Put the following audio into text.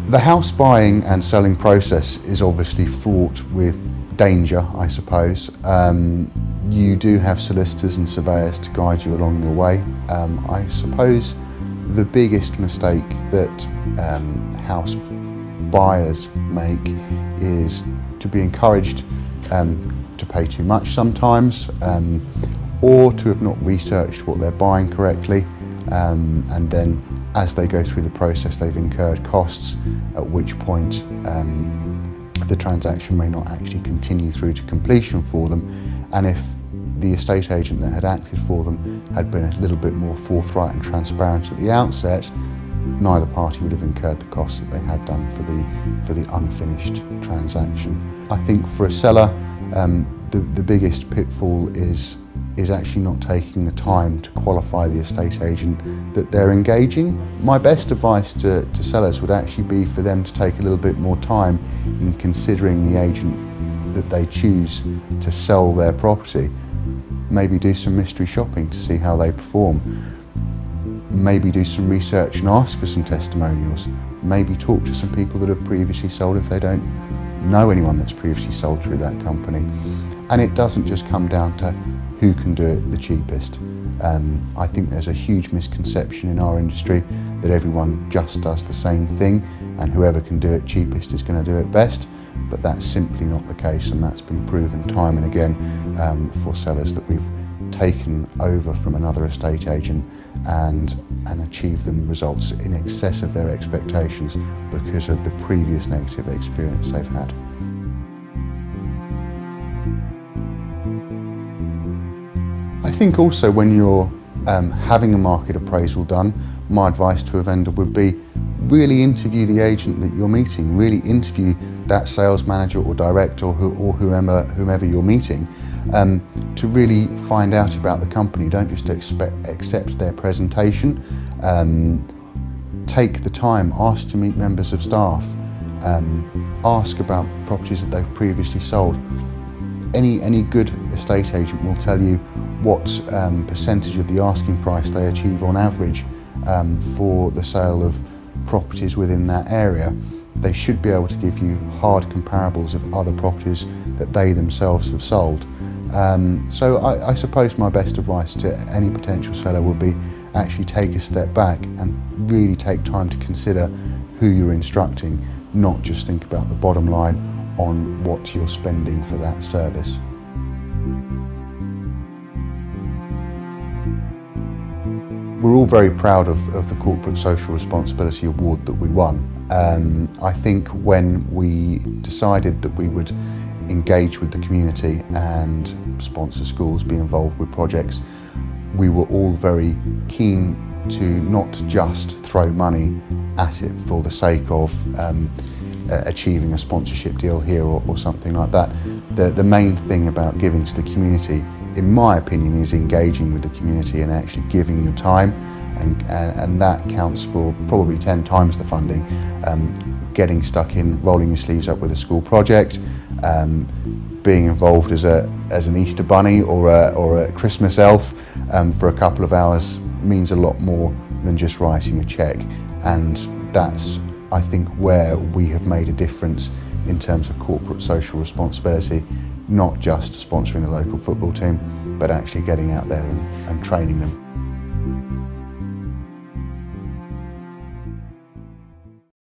The house buying and selling process is obviously fraught with danger, I suppose. You do have solicitors and surveyors to guide you along your way. I suppose the biggest mistake that house buyers make is to be encouraged to pay too much sometimes, or to have not researched what they're buying correctly, and then as they go through the process they've incurred costs, at which point the transaction may not actually continue through to completion for them. And if the estate agent that had acted for them had been a little bit more forthright and transparent at the outset, neither party would have incurred the costs that they had done for the unfinished transaction. I think for a seller, the biggest pitfall is actually not taking the time to qualify the estate agent that they're engaging. My best advice to sellers would actually be for them to take a little bit more time in considering the agent that they choose to sell their property. Maybe do some mystery shopping to see how they perform. Maybe do some research and ask for some testimonials. Maybe talk to some people that have previously sold if they don't know anyone that's previously sold through that company. And it doesn't just come down to who can do it the cheapest. I think there's a huge misconception in our industry that everyone just does the same thing and whoever can do it cheapest is going to do it best, but that's simply not the case, and that's been proven time and again for sellers that we've taken over from another estate agent and achieved them results in excess of their expectations because of the previous negative experience they've had. I think also when you're having a market appraisal done, my advice to a vendor would be really interview the agent that you're meeting, really interview that sales manager or director or whomever you're meeting to really find out about the company. Don't just accept their presentation. Take the time, ask to meet members of staff, ask about properties that they've previously sold. Any good estate agent will tell you what percentage of the asking price they achieve on average for the sale of properties within that area. They should be able to give you hard comparables of other properties that they themselves have sold. So I suppose my best advice to any potential seller would be actually take a step back and really take time to consider who you're instructing, not just think about the bottom line on what you're spending for that service. We're all very proud of the Corporate Social Responsibility Award that we won. I think when we decided that we would engage with the community and sponsor schools, be involved with projects, we were all very keen to not just throw money at it for the sake of achieving a sponsorship deal here or something like that. The main thing about giving to the community, in my opinion, is engaging with the community and actually giving your time, and that counts for probably 10 times the funding. Getting stuck in, rolling your sleeves up with a school project, being involved as an Easter bunny or a Christmas elf for a couple of hours means a lot more than just writing a cheque, and that's, I think, where we have made a difference in terms of corporate social responsibility, not just sponsoring the local football team, but actually getting out there and training them.